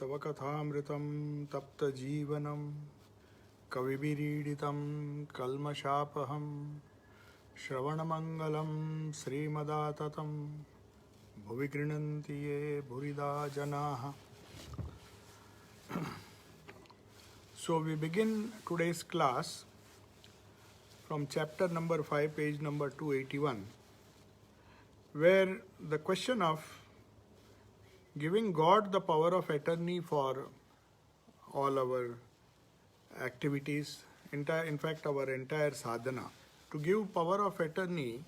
तव कथामृतं तप्तजीवनं कविभिरीडितं कल्मषापहं श्रवणमङ्गलं श्रीमदाततं भुवि गृह्णन्ति ये भुरिदा जनाः. So we begin today's class from chapter number 5, page number 281, where the question of giving God the power of attorney for all our activities, in fact our entire sadhana. To give power of attorney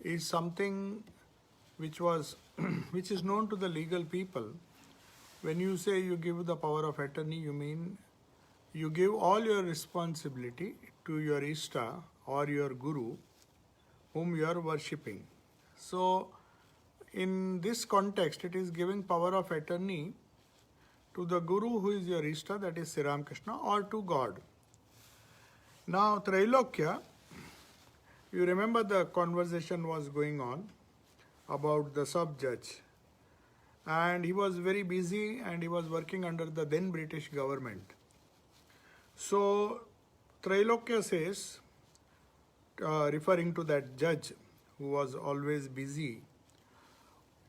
is something which is known to the legal people. When you say you give the power of attorney, you mean you give all your responsibility to your Ishta or your Guru whom you are worshipping. So in this context, it is giving power of attorney to the Guru who is your Ishta, that is Sri Ramakrishna, or to God. Now Trailokya, you remember the conversation was going on about the sub-judge, and he was very busy and he was working under the then British government. So Trailokya says, referring to that judge who was always busy,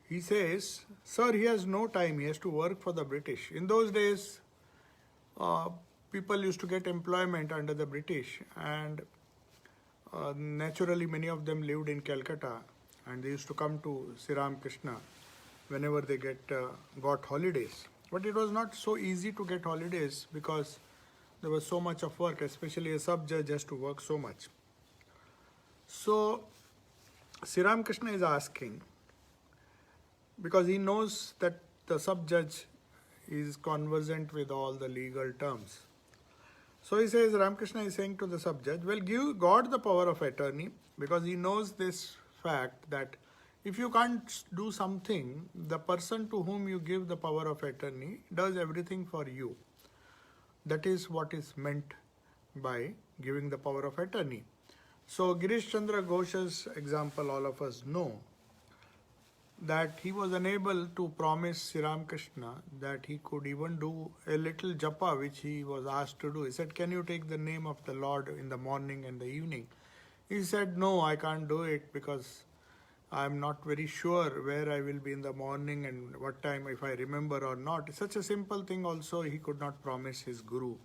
he says, sir, he has no time, he has to work for the British. In those days, people used to get employment under the British, and naturally many of them lived in Calcutta, and they used to come to Sri Ramakrishna whenever they got holidays. But it was not so easy to get holidays because there was so much of work, especially a sub-judge has to work so much. So Sri Ramakrishna is asking, because he knows that the sub-judge is conversant with all the legal terms. So he says, Ramakrishna is saying to the sub-judge, well, give God the power of attorney, because he knows this fact that if you can't do something, the person to whom you give the power of attorney does everything for you. That is what is meant by giving the power of attorney. So Girish Chandra Ghosh's example all of us know, that he was unable to promise Sri Ramakrishna that he could even do a little japa which he was asked to do. He said, can you take the name of the Lord in the morning and the evening? He said, no, I can't do it because I am not very sure where I will be in the morning and what time, if I remember or not. Such a simple thing also he could not promise his Guru,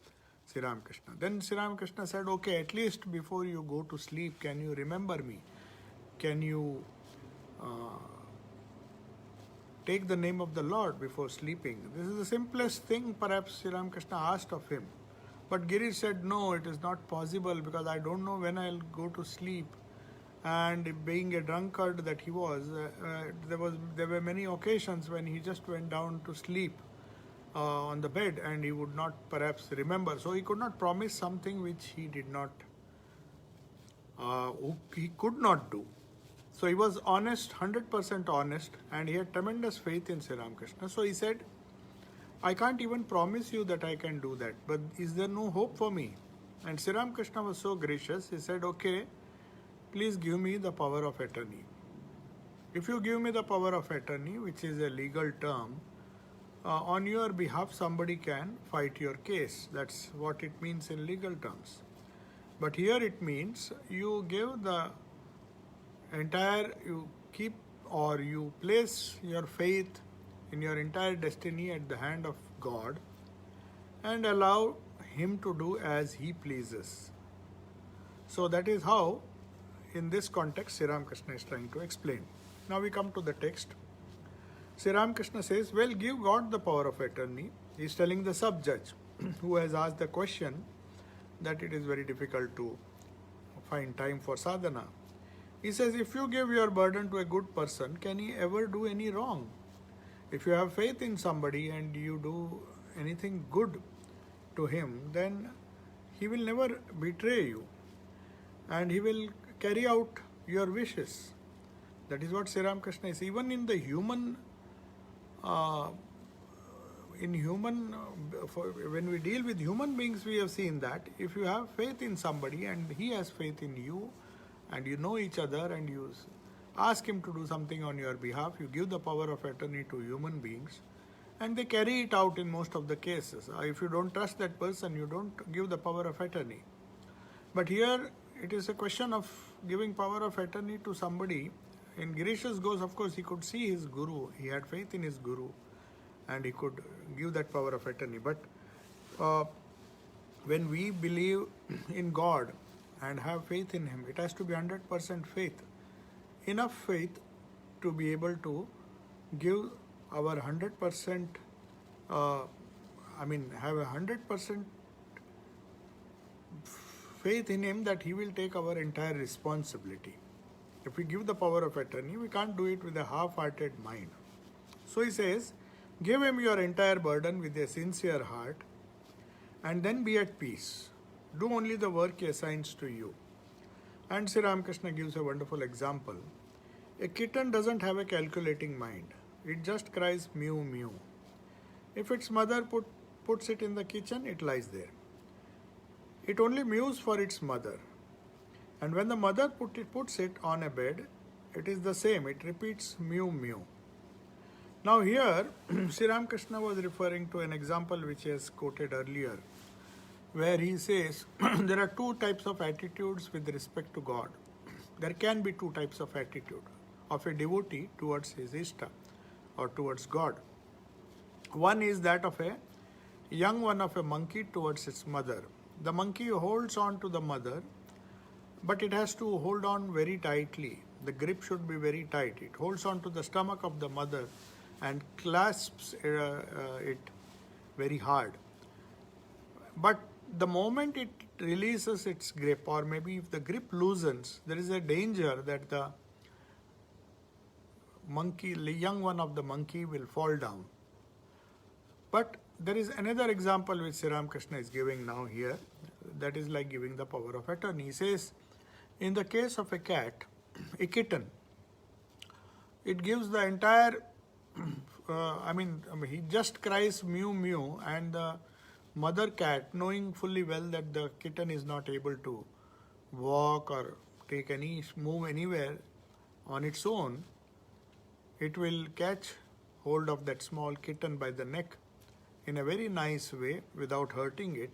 Sri Ramakrishna. Then Sri Ramakrishna said, okay, at least before you go to sleep, can you remember me? Can you take the name of the Lord before sleeping? This is the simplest thing perhaps Sri Ramakrishna asked of him. But Girish said, no, it is not possible because I don't know when I'll go to sleep. And being a drunkard that he was, there were many occasions when he just went down to sleep on the bed and he would not perhaps remember. So he could not promise something which he did not, he could not do. So he was honest, 100% honest, and he had tremendous faith in Sri Ramakrishna. So he said, I can't even promise you that I can do that, but is there no hope for me? And Sri Ramakrishna was so gracious, he said, okay, please give me the power of attorney. If you give me the power of attorney, which is a legal term, on your behalf somebody can fight your case. That's what it means in legal terms. But here it means you give the entire, you keep or you place your faith in your entire destiny at the hand of God and allow Him to do as He pleases. So that is how, in this context, Sri Ramakrishna is trying to explain. Now we come to the text. Sri Ramakrishna says, well, give God the power of attorney. He is telling the sub-judge who has asked the question that it is very difficult to find time for sadhana. He says, if you give your burden to a good person, can he ever do any wrong? If you have faith in somebody and you do anything good to him, then he will never betray you and he will carry out your wishes. That is what Sri Ramakrishna is. Even in the human, when we deal with human beings, we have seen that if you have faith in somebody and he has faith in you and you know each other and you ask him to do something on your behalf, you give the power of attorney to human beings and they carry it out in most of the cases. If you don't trust that person, you don't give the power of attorney. But here it is a question of giving power of attorney to somebody. In Girish's case, of course, he could see his guru, he had faith in his guru, and he could give that power of attorney. But when we believe in God and have faith in Him, it has to be 100% faith. Enough faith to be able to give our 100%, have a 100% faith in Him that He will take our entire responsibility. If we give the power of attorney, we can't do it with a half-hearted mind. So he says, give Him your entire burden with a sincere heart, and then be at peace. Do only the work He assigns to you. And Sri Ramakrishna gives a wonderful example. A kitten doesn't have a calculating mind. It just cries mew mew. If its mother puts it in the kitchen, it lies there. It only mews for its mother. And when the mother puts it on a bed, it is the same. It repeats mew mew. Now here, Sri Ramakrishna was referring to an example which he has quoted earlier, where he says there are two types of attitudes with respect to God. There can be two types of attitude of a devotee towards his Ishta or towards God. One is that of a young one of a monkey towards its mother. The monkey holds on to the mother, but it has to hold on very tightly. The grip should be very tight. It holds on to the stomach of the mother and clasps it very hard. But the moment it releases its grip, or maybe if the grip loosens, there is a danger that the young one of the monkey will fall down. But there is another example which Sri Ramakrishna is giving now here, that is like giving the power of attorney. He says, in the case of a cat, a kitten, it gives the entire, he just cries mew mew, and the mother cat, knowing fully well that the kitten is not able to walk or move anywhere on its own, it will catch hold of that small kitten by the neck in a very nice way without hurting it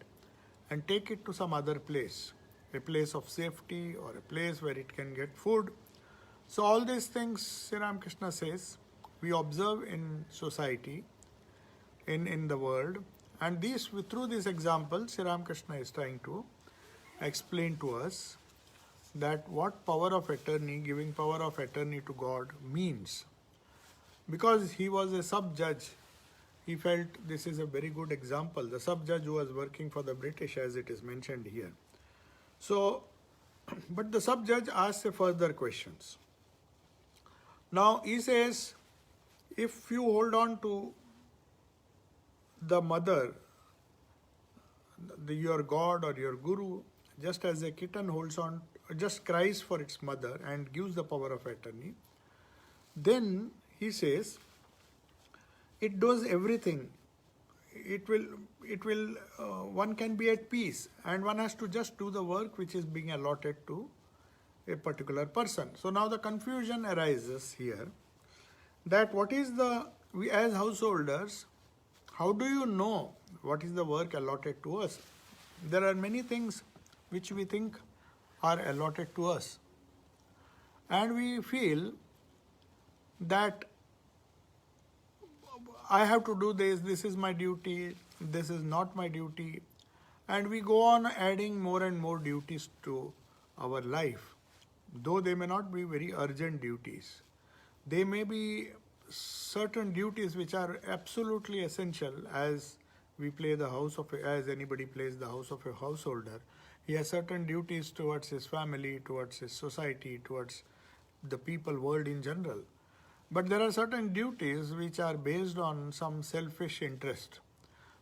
and take it to some other place, a place of safety or a place where it can get food. So all these things, Sri Ramakrishna says, we observe in society, in the world, and through this example, Sri Ramakrishna is trying to explain to us that what power of attorney, giving power of attorney to God means. Because he was a sub-judge, he felt this is a very good example. The sub-judge who was working for the British, as it is mentioned here. So, but the sub-judge asks a further questions. Now he says, if you hold on to the mother, your God or your guru, just as a kitten just cries for its mother and gives the power of attorney, then he says, it does everything. One can be at peace, and one has to just do the work which is being allotted to a particular person. So now the confusion arises here that we as householders, how do you know what is the work allotted to us? There are many things which we think are allotted to us, and we feel that I have to do this is my duty, this is not my duty, and we go on adding more and more duties to our life, though they may not be very urgent duties. They may be certain duties which are absolutely essential, as as anybody plays the house of a householder. He has certain duties towards his family, towards his society, towards the world in general. But there are certain duties which are based on some selfish interest.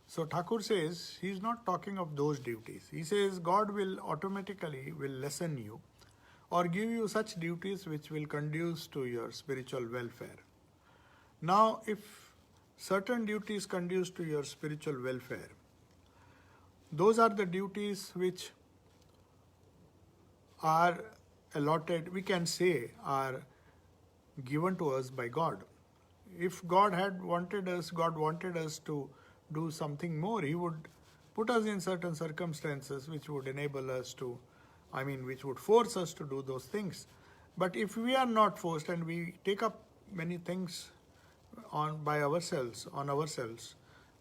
So Thakur says he is not talking of those duties. He says God will automatically lessen you or give you such duties which will conduce to your spiritual welfare. Now, if certain duties conduce to your spiritual welfare, those are the duties which are allotted, we can say, are given to us by God. if God wanted us to do something more, He would put us in certain circumstances which would enable us to, which would force us to do those things. But if we are not forced and we take up many things on ourselves,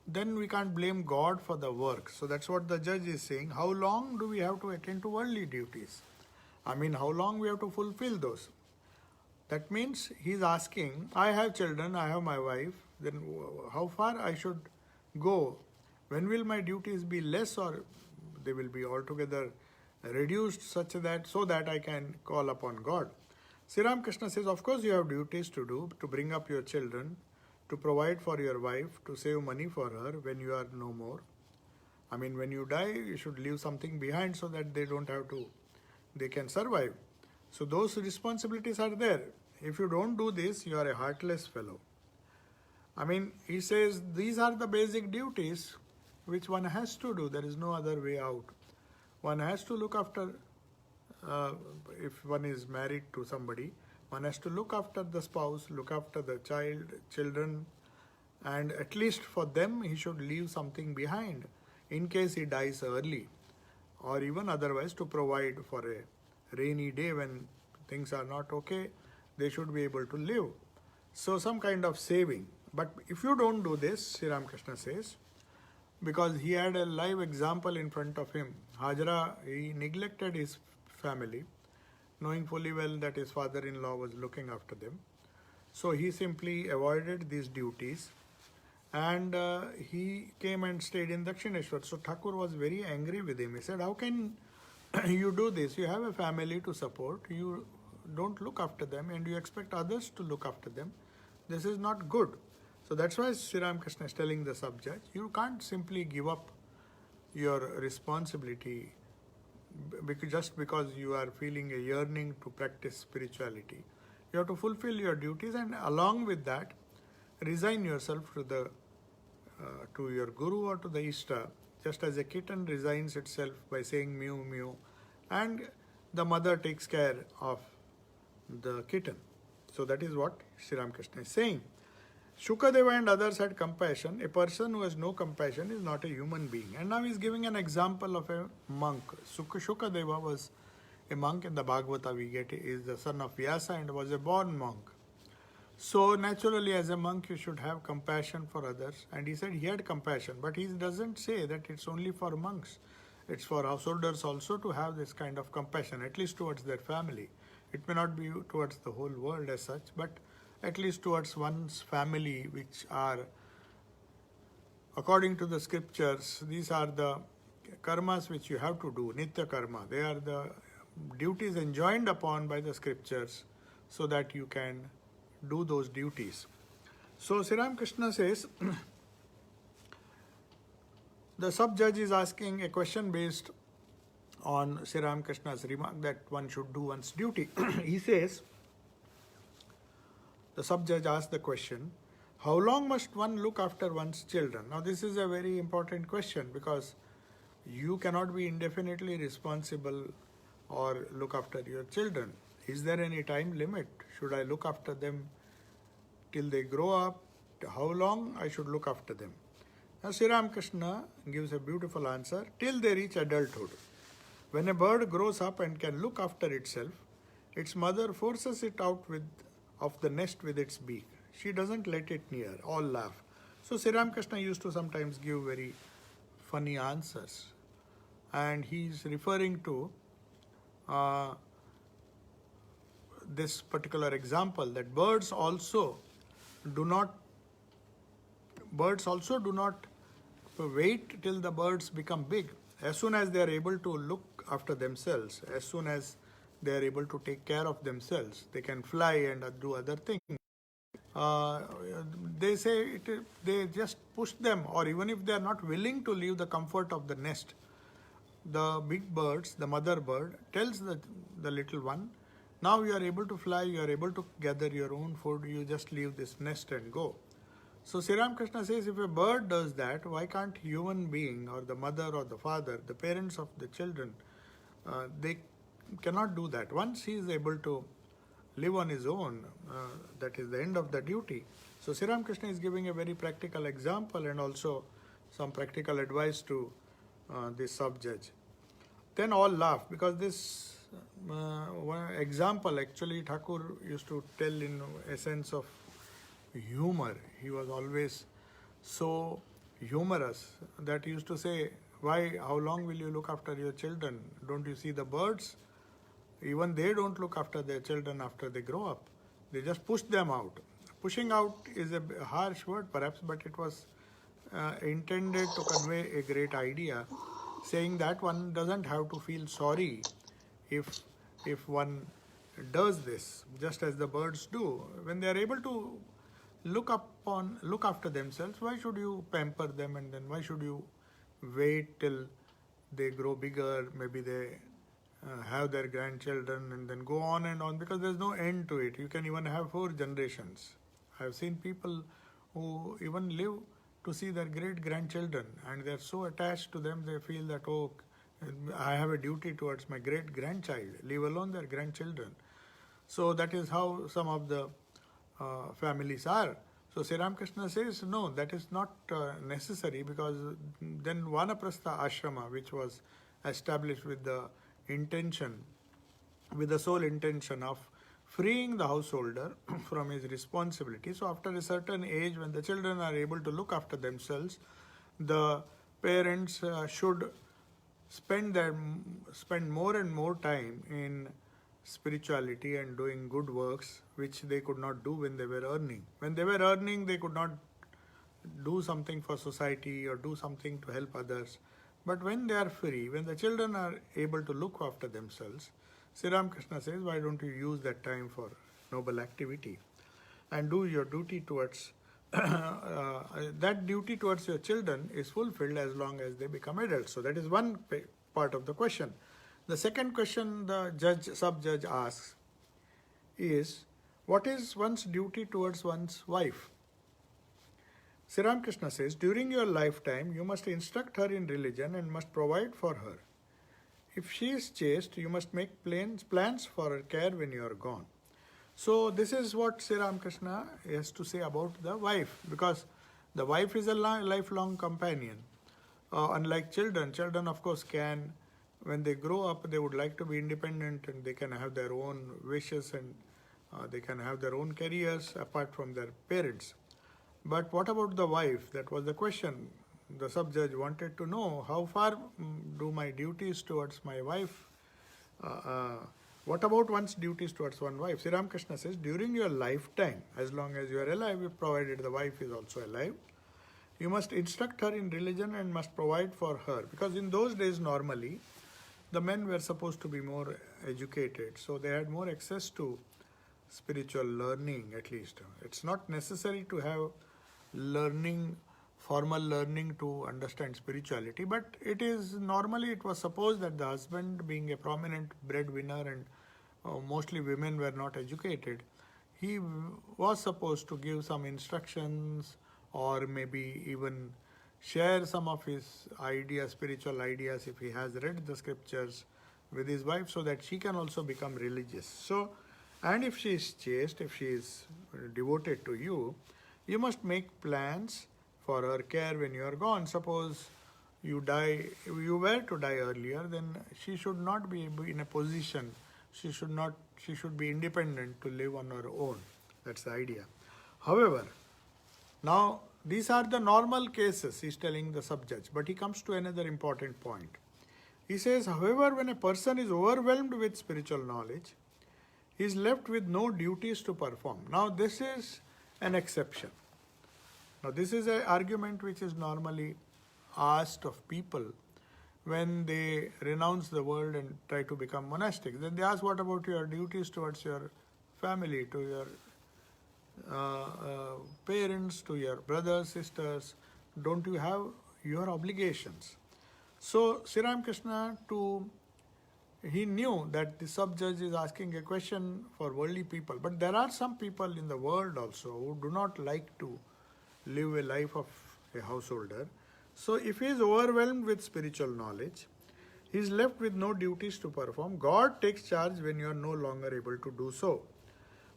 then we can't blame God for the work. So that's what the judge is saying. How long do we have to attend to worldly duties? How long we have to fulfill those? That means he's asking, I have children, I have my wife, then how far I should go? When will my duties be less, or they will be altogether reduced so that I can call upon God? Sri Ramakrishna says, of course you have duties to do, to bring up your children, to provide for your wife, to save money for her when you are no more. When you die, you should leave something behind so that they can survive. So those responsibilities are there. If you don't do this, you are a heartless fellow. He says these are the basic duties which one has to do. There is no other way out. One has to look after, if one is married to somebody, one has to look after the spouse, look after the children, and at least for them he should leave something behind in case he dies early, or even otherwise to provide for a rainy day when things are not okay. They should be able to live. So some kind of saving. But if you don't do this, Sri Ramakrishna says, because he had a live example in front of him. Hajra, he neglected his family, knowing fully well that his father-in-law was looking after them. So he simply avoided these duties, and he came and stayed in Dakshineshwar. So Thakur was very angry with him. He said, how can you do this? You have a family to support. You don't look after them and you expect others to look after them. This is not good. So that's why Sri Ramakrishna is telling the sub-judge, you can't simply give up your responsibility just because you are feeling a yearning to practice spirituality. You have to fulfill your duties, and along with that, resign yourself to your guru or to the Ishta, just as a kitten resigns itself by saying mew mew, and the mother takes care of the kitten. So that is what Sri Ramakrishna is saying. Shukadeva and others had compassion. A person who has no compassion is not a human being. And now he is giving an example of a monk. Shukadeva was a monk in the Bhagavata. We get he is the son of Vyasa and was a born monk. So naturally, as a monk, you should have compassion for others. And he said he had compassion, but he doesn't say that it's only for monks. It's for householders also to have this kind of compassion, at least towards their family. It may not be towards the whole world as such, but at least towards one's family, which are, according to the scriptures, these are the karmas which you have to do, nitya karma. They are the duties enjoined upon by the scriptures so that you can do those duties. So Sri Ramakrishna says, the sub-judge is asking a question based on Sri Ramakrishna's remark that one should do one's duty. He says, the sub-judge asked the question, how long must one look after one's children? Now this is a very important question, because you cannot be indefinitely responsible or look after your children. Is there any time limit? Should I look after them till they grow up? How long I should look after them? Now Sri Ramakrishna gives a beautiful answer, till they reach adulthood. When a bird grows up and can look after itself, its mother forces it out of the nest with its beak. She doesn't let it near. All laugh. So Sri Ramakrishna used to sometimes give very funny answers. And he's referring to this particular example, that birds also do not wait till the birds become big. As soon as they are able to look after themselves, as soon as they are able to take care of themselves, they can fly and do other things. They say they just push them, or even if they are not willing to leave the comfort of the nest, the big birds, the mother bird, tells the little one, now you are able to fly, you are able to gather your own food, you just leave this nest and go. So Sri Ramakrishna says, if a bird does that, why can't human being or the mother or the father, the parents of the children, they cannot do that. Once he is able to live on his own, that is the end of the duty. So Sri Ramakrishna is giving a very practical example and also some practical advice to this sub-judge. Then all laugh because this one example actually Thakur used to tell in a sense of humor. He was always so humorous that he used to say, why, how long will you look after your children? Don't you see the birds? Even they don't look after their children after they grow up. They just push them out. Pushing out is a harsh word perhaps, but it was intended to convey a great idea, saying that one doesn't have to feel sorry if one does this, just as the birds do. When they are able to look after themselves, why should you pamper them, and then why should you wait till they grow bigger, maybe they have their grandchildren and then go on and on, because there's no end to it. You can even have 4 generations. I've seen people who even live to see their great grandchildren and they're so attached to them, they feel that, oh, I have a duty towards my great grandchild, leave alone their grandchildren. So that is how some of the families are. So Sri Ramakrishna says, no, that is not necessary, because then Vanaprastha ashrama, which was established with the intention, with the sole intention of freeing the householder from his responsibility. So after a certain age, when the children are able to look after themselves, the parents should spend more and more time in spirituality and doing good works, which they could not do when they were earning. When they were earning, they could not do something for society or do something to help others. But when they are free, when the children are able to look after themselves, Sri Ramakrishna says, why don't you use that time for noble activity and do your duty towards that duty towards your children is fulfilled as long as they become adults. So that is one part of the question. The second question the sub-judge asks is, what is one's duty towards one's wife? Sri Ramakrishna says, during your lifetime, you must instruct her in religion and must provide for her. If she is chaste, you must make plans for her care when you are gone. So this is what Sri Ramakrishna has to say about the wife, because the wife is a lifelong companion. Unlike children of course can, when they grow up, they would like to be independent and they can have their own wishes and they can have their own careers apart from their parents. But what about the wife? That was the question. The sub-judge wanted to know, how far do my duties towards my wife, what about one's duties towards one wife? Sri Ramakrishna says, during your lifetime, as long as you are alive, provided the wife is also alive, you must instruct her in religion and must provide for her. Because in those days, normally, the men were supposed to be more educated, so they had more access to spiritual learning at least. It's not necessary to have formal learning to understand spirituality, but it was supposed that the husband, being a prominent breadwinner and mostly women were not educated, he was supposed to give some instructions or maybe even share some of his ideas, spiritual ideas, if he has read the scriptures, with his wife, so that she can also become religious. So, and if she is chaste, if she is devoted to you, you must make plans for her care when you are gone. Suppose you were to die earlier, then she should not be in a position, she should be independent to live on her own. That's the idea. However, now these are the normal cases, he's telling the sub-judge, but he comes to another important point. He says, however, when a person is overwhelmed with spiritual knowledge, he is left with no duties to perform. Now this is an exception. Now this is an argument which is normally asked of people when they renounce the world and try to become monastic. Then they ask, what about your duties towards your family, to your parents, to your brothers, sisters? Don't you have your obligations? So Sri Ramakrishna, he knew that the sub-judge is asking a question for worldly people, but there are some people in the world also who do not like to live a life of a householder. So if he is overwhelmed with spiritual knowledge, he is left with no duties to perform. God takes charge when you are no longer able to do so.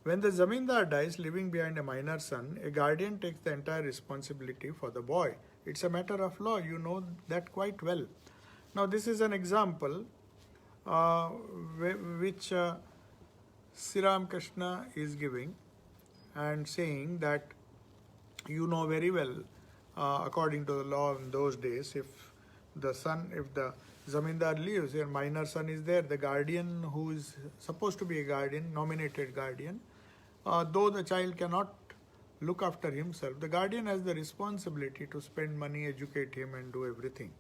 When the zamindar dies, leaving behind a minor son, a guardian takes the entire responsibility for the boy. It's a matter of law, you know that quite well. Now, this is an example which Sri Krishna is giving and saying that you know very well, according to the law in those days, if the zamindar leaves, your minor son is there, the guardian who is supposed to be a guardian, nominated guardian, though the child cannot look after himself, the guardian has the responsibility to spend money, educate him, and do everything.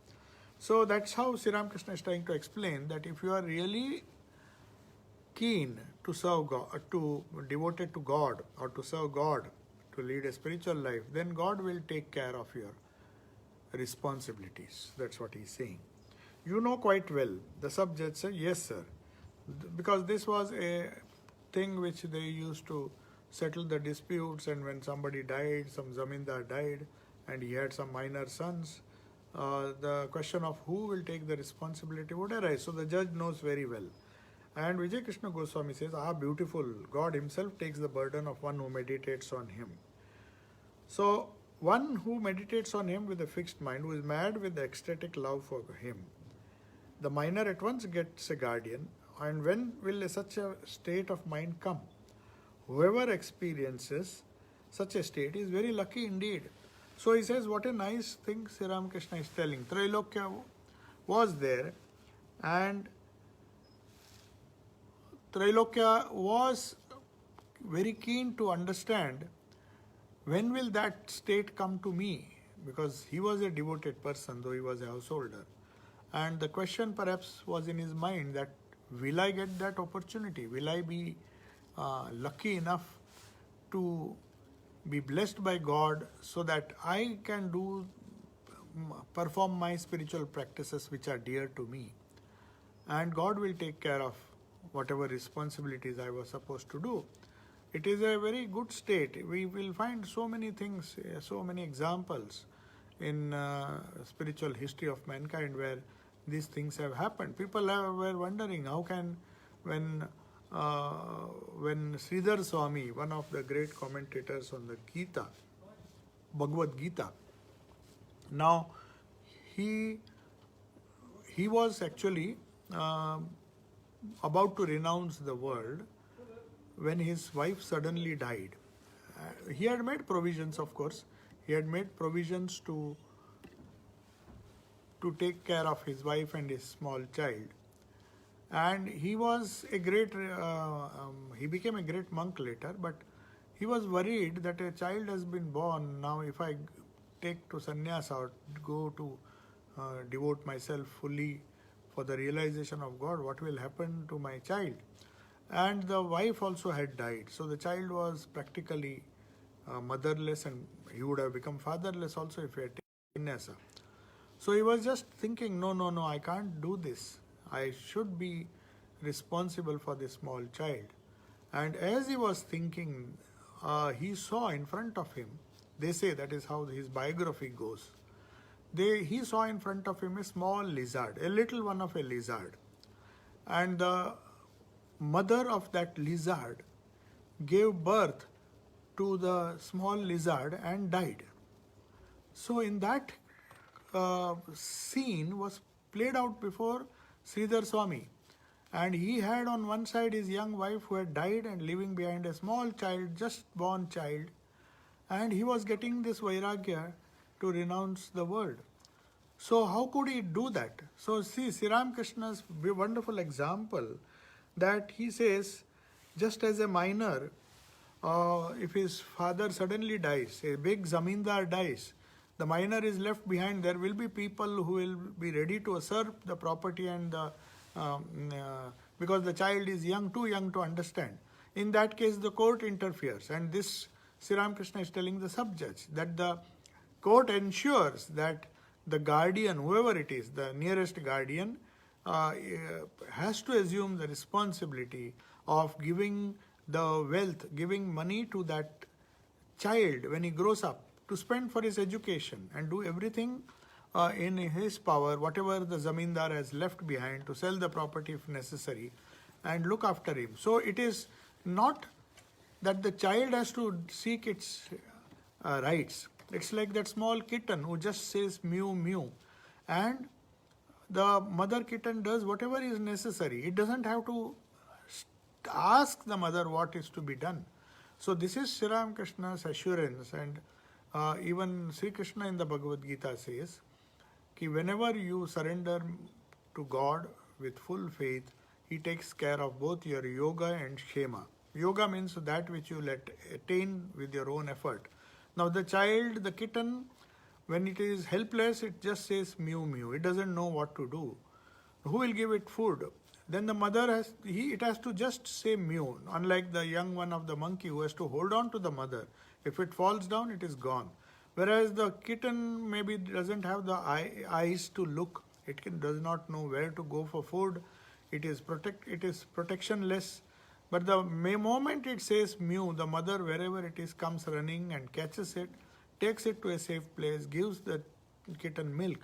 So that's how Sri Krishna is trying to explain that if you are really keen to serve God, to devoted to God, or to serve God, to lead a spiritual life, then God will take care of your responsibilities. That's what he's saying. You know quite well. The subject said, yes, sir. Because this was a thing which they used to settle the disputes, and when somebody died, some zamindar died, and he had some minor sons, the question of who will take the responsibility would arise. So the judge knows very well. And Vijay Krishna Goswami says, beautiful, God himself takes the burden of one who meditates on him. So one who meditates on him with a fixed mind, who is mad with the ecstatic love for him, the minor at once gets a guardian. And when will such a state of mind come? Whoever experiences such a state is very lucky indeed. So he says, what a nice thing Sri Krishna is telling. Trailokya was there, and Trailokya was very keen to understand when will that state come to me, because he was a devoted person, though he was a householder. And the question perhaps was in his mind that, will I get that opportunity? Will I be lucky enough to be blessed by God so that I can perform my spiritual practices which are dear to me, and God will take care of whatever responsibilities I was supposed to do. It is a very good state. We will find so many things, so many examples in spiritual history of mankind where these things have happened. People were wondering how can, when Sridhar Swami, one of the great commentators on the Gita, Bhagavad Gita, now he was actually about to renounce the world when his wife suddenly died. He had made provisions, of course. He had made provisions to take care of his wife and his small child. And he was a great, he became a great monk later, but he was worried that a child has been born. Now if I take to sannyas or go to devote myself fully for the realization of God, what will happen to my child? And the wife also had died. So the child was practically motherless, and he would have become fatherless also if he had taken sannyasa. So he was just thinking, no, I can't do this. I should be responsible for this small child. And as he was thinking, he saw in front of him, they say that is how his biography goes, he saw in front of him a small lizard, a little one of a lizard. And the mother of that lizard gave birth to the small lizard and died. So in that scene was played out before Sridhar Swami, and he had on one side his young wife who had died and leaving behind a small child, just born child, and he was getting this vairagya to renounce the world. So how could he do that? So see Sri Krishna's wonderful example that he says, just as a minor, if his father suddenly dies, a big zamindar dies, the minor is left behind. There will be people who will be ready to usurp the property and because the child is too young to understand. In that case, the court interferes, and this Sri Krishna is telling the sub-judge that the court ensures that the guardian, whoever it is, the nearest guardian, has to assume the responsibility of giving the wealth, giving money to that child when he grows up to spend for his education, and do everything in his power, whatever the zamindar has left behind, to sell the property if necessary and look after him. So it is not that the child has to seek its rights. It's like that small kitten who just says mew mew, and the mother kitten does whatever is necessary. It doesn't have to ask the mother what is to be done. So this is Sri Ramakrishna's assurance, and even Sri Krishna in the Bhagavad Gita says, कि whenever you surrender to God with full faith, He takes care of both your yoga and kshema. Yoga means that which you let attain with your own effort. Now the child, the kitten, when it is helpless, it just says mew mew. It doesn't know what to do. Who will give it food? Then the mother it has to just say mew, unlike the young one of the monkey who has to hold on to the mother. If it falls down, it is gone. Whereas the kitten maybe doesn't have the eyes to look. It does not know where to go for food. It is protectionless. But the moment it says mew, the mother, wherever it is, comes running and catches it, takes it to a safe place, gives the kitten milk.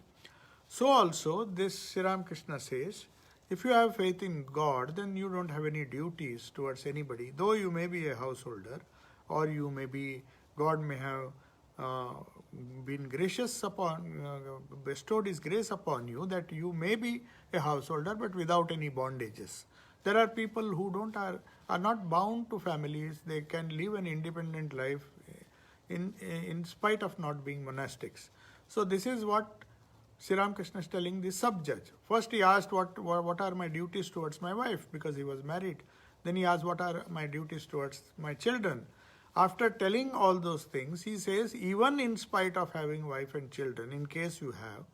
So also, this Sri Ramakrishna says, if you have faith in God, then you don't have any duties towards anybody. Though you may be a householder, or you may be, God may have been gracious bestowed His grace upon you, that you may be a householder, but without any bondages. There are people who are not bound to families. They can live an independent life in spite of not being monastics. So this is what Sri Ramakrishna is telling the sub-judge. First he asked what are my duties towards my wife, because he was married. Then he asked what are my duties towards my children. After telling all those things, he says, even in spite of having wife and children, in case you have,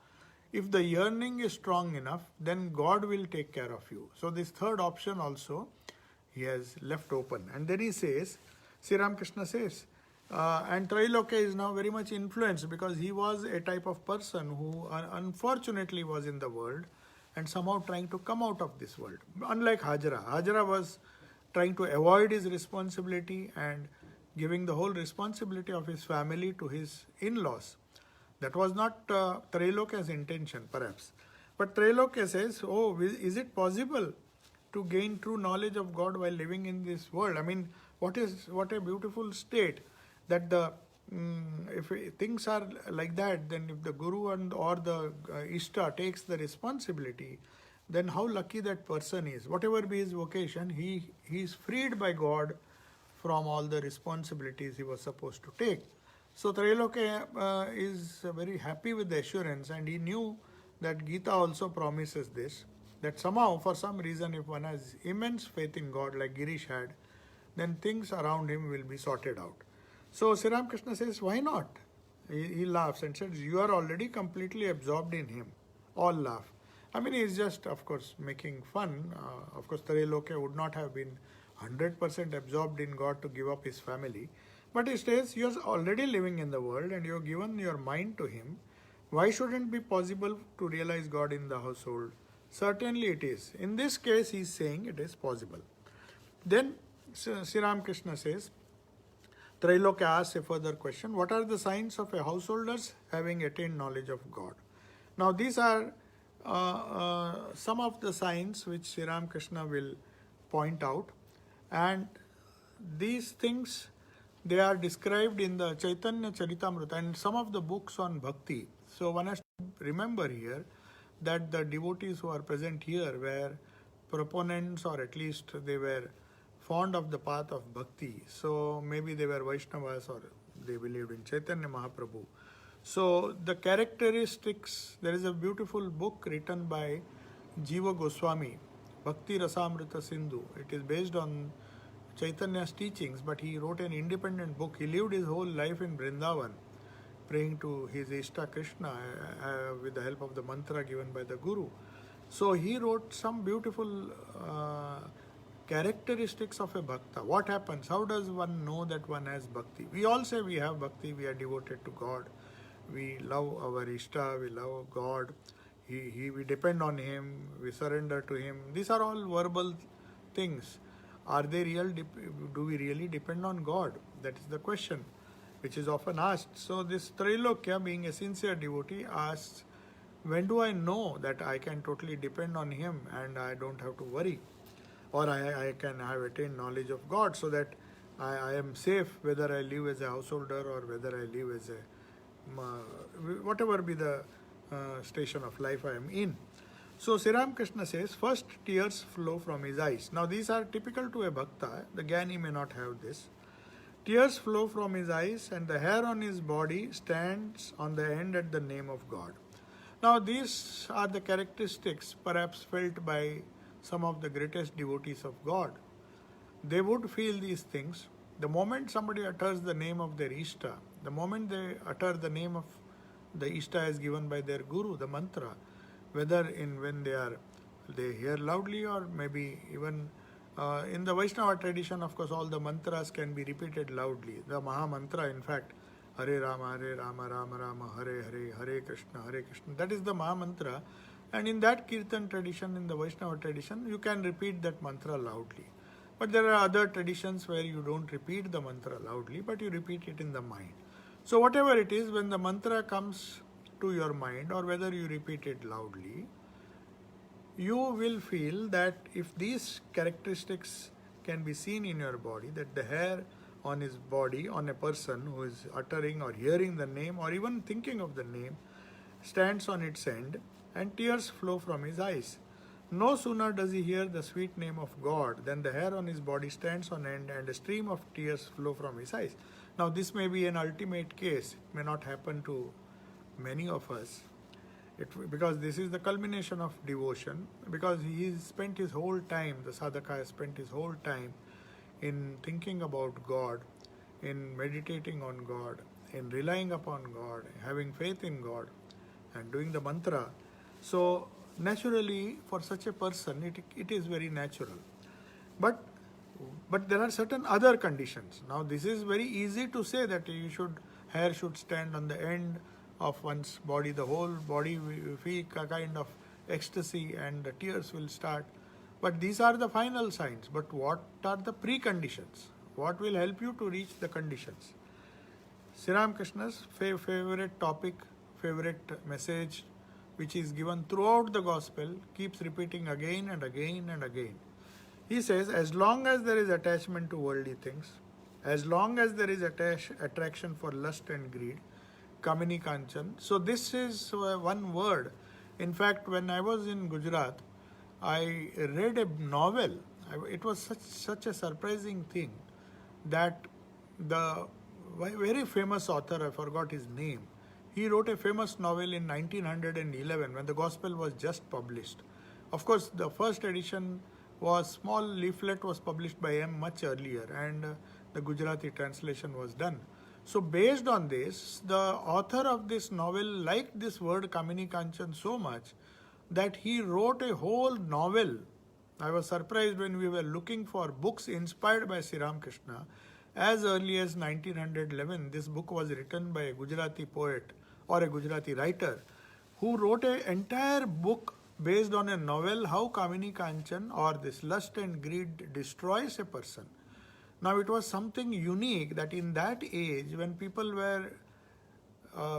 if the yearning is strong enough, then God will take care of you. So this third option also he has left open. And then he says, Sri Ramakrishna says, and Trailokya is now very much influenced, because he was a type of person who unfortunately was in the world and somehow trying to come out of this world. Unlike Hajra. Hajra was trying to avoid his responsibility and giving the whole responsibility of his family to his in-laws. That was not Trailokya's intention, perhaps. But Trailokya says, oh, is it possible to gain true knowledge of God while living in this world? I mean, what a beautiful state, that if things are like that, then if the Guru or the Ishta takes the responsibility, then how lucky that person is. Whatever be his vocation, he is freed by God from all the responsibilities he was supposed to take. So Trailokya is very happy with the assurance, and he knew that Gita also promises this, that somehow, for some reason, if one has immense faith in God like Girish had, then things around him will be sorted out. So Sri Ramakrishna says, why not? He laughs and says, you are already completely absorbed in him. All laugh. I mean, he's just, of course, making fun. Of course, Trailokya would not have been 100% absorbed in God to give up his family. But he says, you are already living in the world and you have given your mind to Him. Why shouldn't it be possible to realize God in the household? Certainly it is. In this case, he is saying it is possible. Then Sri Ramakrishna says, Trailokya asks a further question, what are the signs of a householder's having attained knowledge of God? Now these are some of the signs which Sri Ramakrishna will point out, and these things, they are described in the Chaitanya Charitamrita and some of the books on bhakti. So one has to remember here that the devotees who are present here were proponents, or at least they were fond of the path of bhakti. So maybe they were Vaishnavas, or they believed in Chaitanya Mahaprabhu. So the characteristics, there is a beautiful book written by Jiva Goswami, Bhakti Rasamrita Sindhu. It is based on Chaitanya's teachings, but he wrote an independent book. He lived his whole life in Vrindavan, praying to his Ishta Krishna with the help of the mantra given by the Guru. So he wrote some beautiful characteristics of a bhakta. What happens? How does one know that one has bhakti? We all say we have bhakti, we are devoted to God, we love our Ishta, we love God, we depend on Him, we surrender to Him. These are all verbal things. Are they real? Do we really depend on God? That is the question which is often asked. So this Trailokya, being a sincere devotee, asks, when do I know that I can totally depend on Him and I don't have to worry? Or I can have attained knowledge of God, so that I am safe whether I live as a householder or whether I live as a whatever be the station of life I am in. So Sri Krishna says, first tears flow from his eyes. Now these are typical to a bhakta. The Gyani may not have this. Tears flow from his eyes, and the hair on his body stands on the end at the name of God. Now these are the characteristics perhaps felt by some of the greatest devotees of God. They would feel these things. The moment somebody utters the name of their Ishta, the moment they utter the name of the Ishta as given by their Guru, the mantra, whether when they hear loudly or maybe even in the Vaishnava tradition, of course, all the mantras can be repeated loudly. The Maha Mantra, in fact, Hare Rama, Rama Rama, Hare Hare, Hare Krishna, that is the Maha Mantra. And in that Kirtan tradition, in the Vaishnava tradition, you can repeat that mantra loudly. But there are other traditions where you don't repeat the mantra loudly, but you repeat it in the mind. So whatever it is, when the mantra comes to your mind, or whether you repeat it loudly, you will feel that if these characteristics can be seen in your body, that the hair on his body, on a person who is uttering or hearing the name or even thinking of the name, stands on its end, and tears flow from his eyes. No sooner does he hear the sweet name of God than the hair on his body stands on end and a stream of tears flow from his eyes. Now this may be an ultimate case. It may not happen to many of us. Because this is the culmination of devotion, because he spent his whole time, the sadhaka has spent his whole time in thinking about God, in meditating on God, in relying upon God, having faith in God, and doing the mantra. So naturally, for such a person, it is very natural. But there are certain other conditions. Now this is very easy to say that hair should stand on the end of one's body, the whole body will feel a kind of ecstasy and the tears will start. But these are the final signs. But what are the preconditions? What will help you to reach the conditions? Sri Krishna's favorite topic, favorite message, which is given throughout the gospel, keeps repeating again and again and again. He says, as long as there is attachment to worldly things, as long as there is attraction for lust and greed, Kamini Kanchan. So this is one word. In fact, when I was in Gujarat, I read a novel. It was such a surprising thing that the very famous author, I forgot his name, he wrote a famous novel in 1911 when the Gospel was just published. Of course, the first edition small leaflet was published by him much earlier, and the Gujarati translation was done. So based on this, the author of this novel liked this word Kamini Kanchan so much that he wrote a whole novel. I was surprised when we were looking for books inspired by Sri Krishna. As early as 1911, this book was written by a Gujarati poet or a Gujarati writer who wrote an entire book based on a novel, how Kamini Kanchan or this lust and greed destroys a person. Now it was something unique that in that age when people were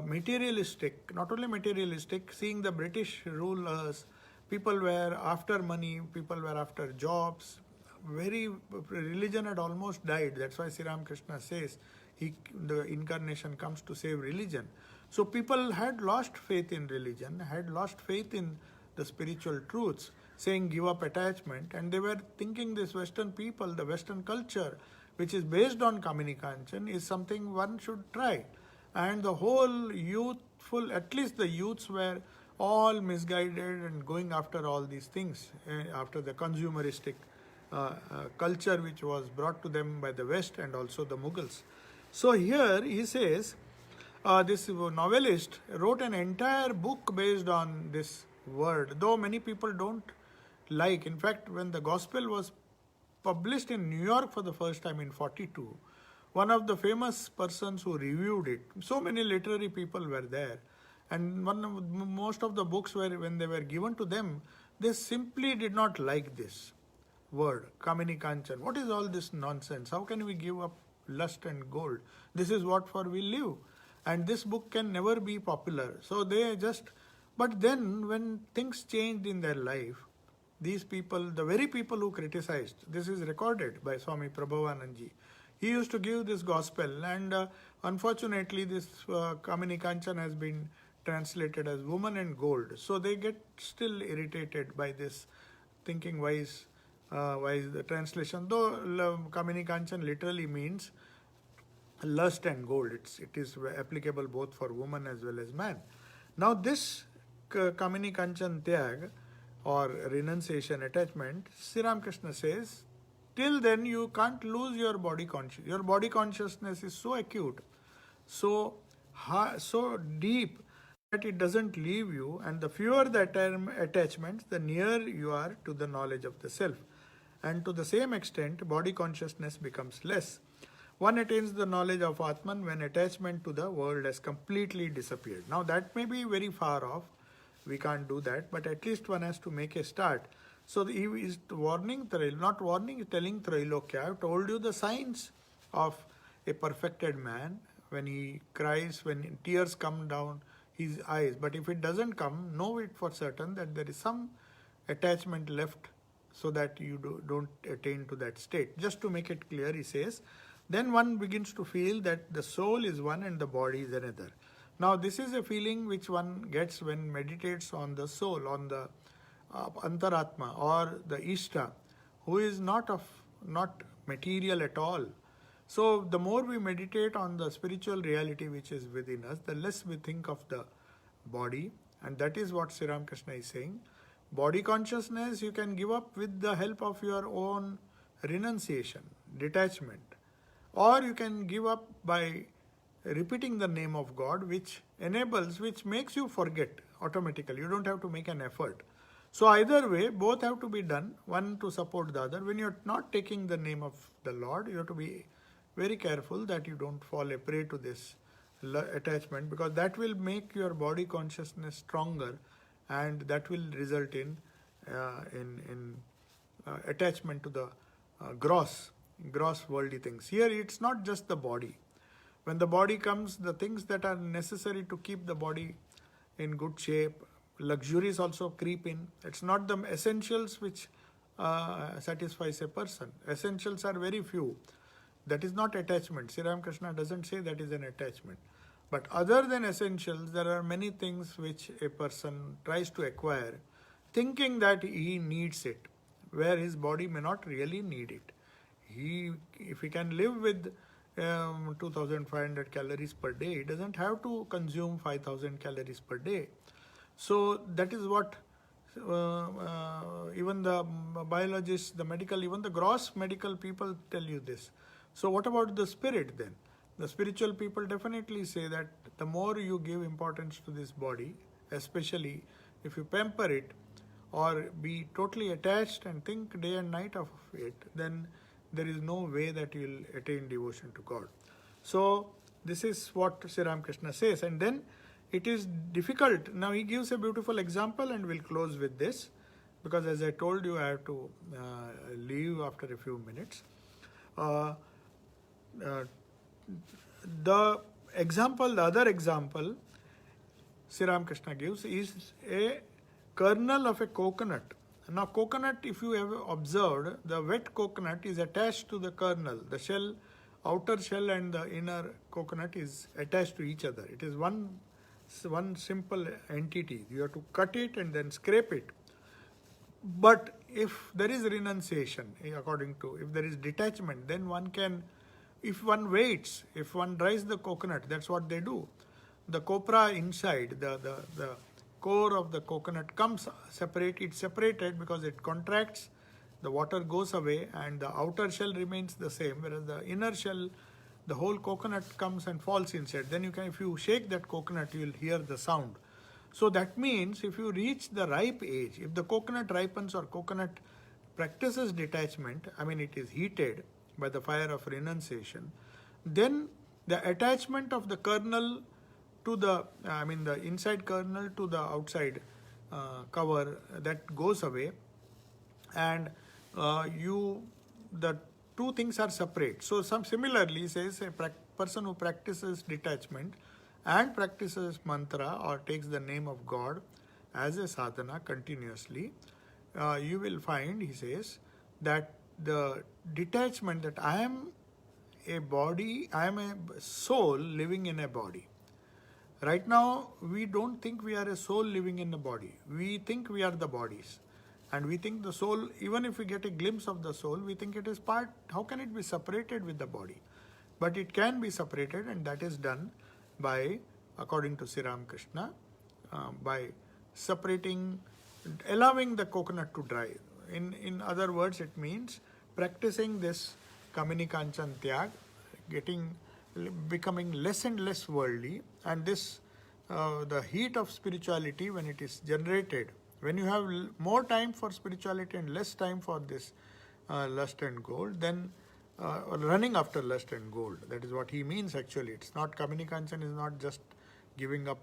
materialistic, not only materialistic, seeing the British rulers, people were after money, people were after jobs, religion had almost died. That's why Sri Krishna says the incarnation comes to save religion. So people had lost faith in religion, had lost faith in the spiritual truths, saying give up attachment, and they were thinking this Western people, the Western culture, which is based on Kamini Kanchan, is something one should try. And the whole youthful, at least the youths were all misguided and going after all these things, after the consumeristic culture which was brought to them by the West and also the Mughals. So here he says, this novelist wrote an entire book based on this word, though many people don't like. In fact, when the gospel was published in New York for the first time in 42, one of the famous persons who reviewed it, so many literary people were there, and most of the books when they were given to them, they simply did not like this word, Kamini Kanchan. What is all this nonsense? How can we give up lust and gold? This is what for we live. And this book can never be popular. So but then when things changed in their life, these people, the very people who criticized, this is recorded by Swami Prabhavanandji. He used to give this gospel, and unfortunately, this Kamini Kanchan has been translated as woman and gold. So they get still irritated by this, thinking why is the translation? Though Kamini Kanchan literally means lust and gold. It is applicable both for woman as well as man. Now this Kamini Kanchan Tyag or renunciation attachment, Sri Ramakrishna says, till then you can't lose your body consciousness. Your body consciousness is so acute, so so deep that it doesn't leave you, and the fewer the attachments, the nearer you are to the knowledge of the self. And to the same extent, body consciousness becomes less. One attains the knowledge of Atman when attachment to the world has completely disappeared. Now that may be very far off, we can't do that, but at least one has to make a start. So he is warning, not warning, telling Trailokya, I've told you the signs of a perfected man when he cries, when tears come down his eyes. But if it doesn't come, know it for certain that there is some attachment left so that you don't attain to that state. Just to make it clear, he says, then one begins to feel that the soul is one and the body is another. Now this is a feeling which one gets when meditates on the soul, on the Antaratma or the Ishta, who is not material at all. So the more we meditate on the spiritual reality which is within us, the less we think of the body, and that is what Sri Ramakrishna is saying. Body consciousness you can give up with the help of your own renunciation, detachment, or you can give up by repeating the name of God, which makes you forget automatically. You don't have to make an effort. So either way, both have to be done, one to support the other. When you're not taking the name of the Lord, you have to be very careful that you don't fall a prey to this attachment, because that will make your body consciousness stronger, and that will result in attachment to the gross worldly things. Here it's not just the body. When the body comes, the things that are necessary to keep the body in good shape, luxuries also creep in. It's not the essentials which satisfies a person. Essentials are very few. That is not attachment. Sri Ramakrishna doesn't say that is an attachment. But other than essentials, there are many things which a person tries to acquire, thinking that he needs it, where his body may not really need it. If he can live with 2,500 calories per day, he doesn't have to consume 5,000 calories per day. So that is what even the biologists, the medical, even the gross medical people tell you this. So what about the spirit then? The spiritual people definitely say that the more you give importance to this body, especially if you pamper it or be totally attached and think day and night of it, then there is no way that you will attain devotion to God. So this is what Sri Ramakrishna says. And then it is difficult. Now he gives a beautiful example, and we'll close with this, because as I told you, I have to leave after a few minutes. The other example Sri Ramakrishna gives is a kernel of a coconut. Now coconut, if you have observed, the wet coconut is attached to the kernel. The shell, outer shell and the inner coconut is attached to each other. It is one simple entity. You have to cut it and then scrape it. But if there is renunciation, if there is detachment, then one can, if one waits, if one dries the coconut, that's what they do. The copra inside, the core of the coconut comes it's separated because it contracts, the water goes away, and the outer shell remains the same, whereas the inner shell, the whole coconut comes and falls inside. Then if you shake that coconut, you will hear the sound. So that means if you reach the ripe age, if the coconut ripens or coconut practices detachment, it is heated by the fire of renunciation, then the attachment of the kernel to the inside kernel to the outside cover, that goes away, and the two things are separate. So similarly says a person who practices detachment and practices mantra or takes the name of God as a sadhana continuously, you will find, he says, that the detachment, that I am a body, I am a soul living in a body. Right now, we don't think we are a soul living in a body. We think we are the bodies. And we think the soul, even if we get a glimpse of the soul, we think it is part, how can it be separated with the body? But it can be separated, and that is done by, according to Sri Ramakrishna, by separating, allowing the coconut to dry. In other words, it means practicing this Kamini Kanchan Tyag, becoming less and less worldly, and this the heat of spirituality, when it is generated, when you have more time for spirituality and less time for this lust and gold, then running after lust and gold, that is what he means actually. It's not, Kamini Kanchan is not just giving up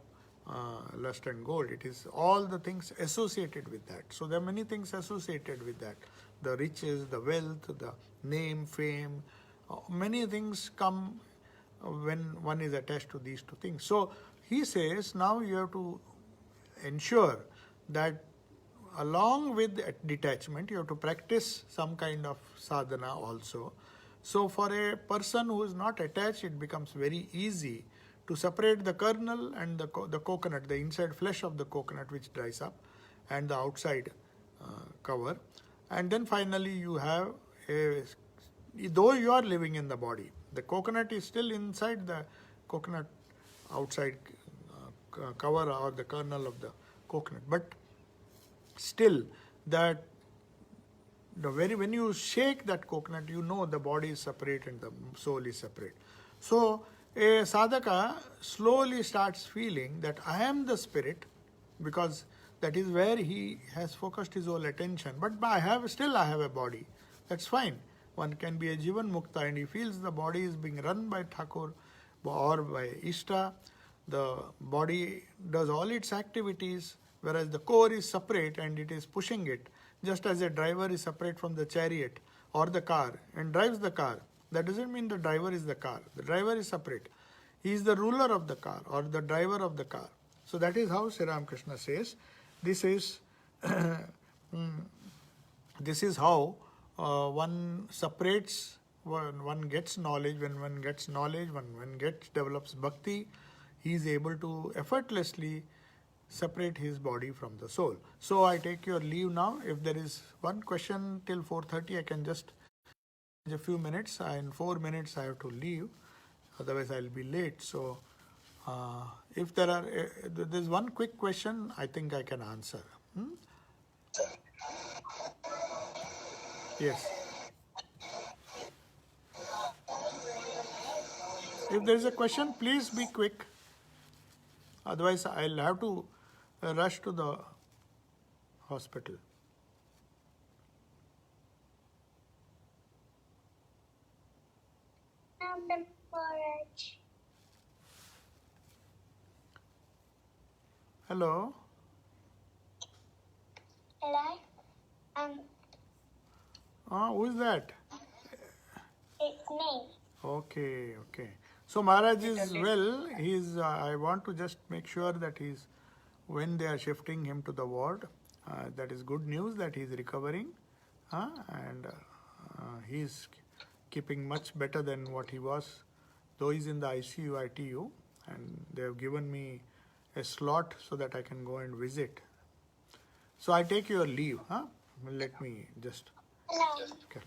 lust and gold, it is all the things associated with that. So there are many things associated with that, the riches, the wealth, the name, fame, many things come when one is attached to these two things. So he says now you have to ensure that along with detachment, you have to practice some kind of sadhana also. So for a person who is not attached, it becomes very easy to separate the kernel and the coconut, the inside flesh of the coconut which dries up, and the outside cover. And then finally you have though you are living in the body, the coconut is still inside the coconut outside cover or the kernel of the coconut. But still, that when you shake that coconut, you know the body is separate and the soul is separate. So a sadhaka slowly starts feeling that I am the spirit, because that is where he has focused his whole attention. But I have a body. That's fine. One can be a Jivan Mukta, and he feels the body is being run by Thakur or by Ishta. The body does all its activities, whereas the core is separate and it is pushing it, just as a driver is separate from the chariot or the car and drives the car. That doesn't mean the driver is the car. The driver is separate. He is the ruler of the car or the driver of the car. So that is how Sri Ramakrishna says. This is how one separates, one gets knowledge. When one gets knowledge, when one develops bhakti, he is able to effortlessly separate his body from the soul. So I take your leave now. If there is one question till 4:30, I can just a few minutes. In 4 minutes I have to leave, otherwise I'll be late. So if there's one quick question, I think I can answer. Yes. If there is a question, please be quick. Otherwise, I'll have to rush to the hospital. The porridge. Hello. Hello. Who is that? It's me. Okay. So Maharaj is well. I want to just make sure that when they are shifting him to the ward, that is good news that he is recovering, and he is keeping much better than what he was, though he's in the ICU, ITU, and they have given me a slot so that I can go and visit. So I take your leave. Let me just. Hello. Okay.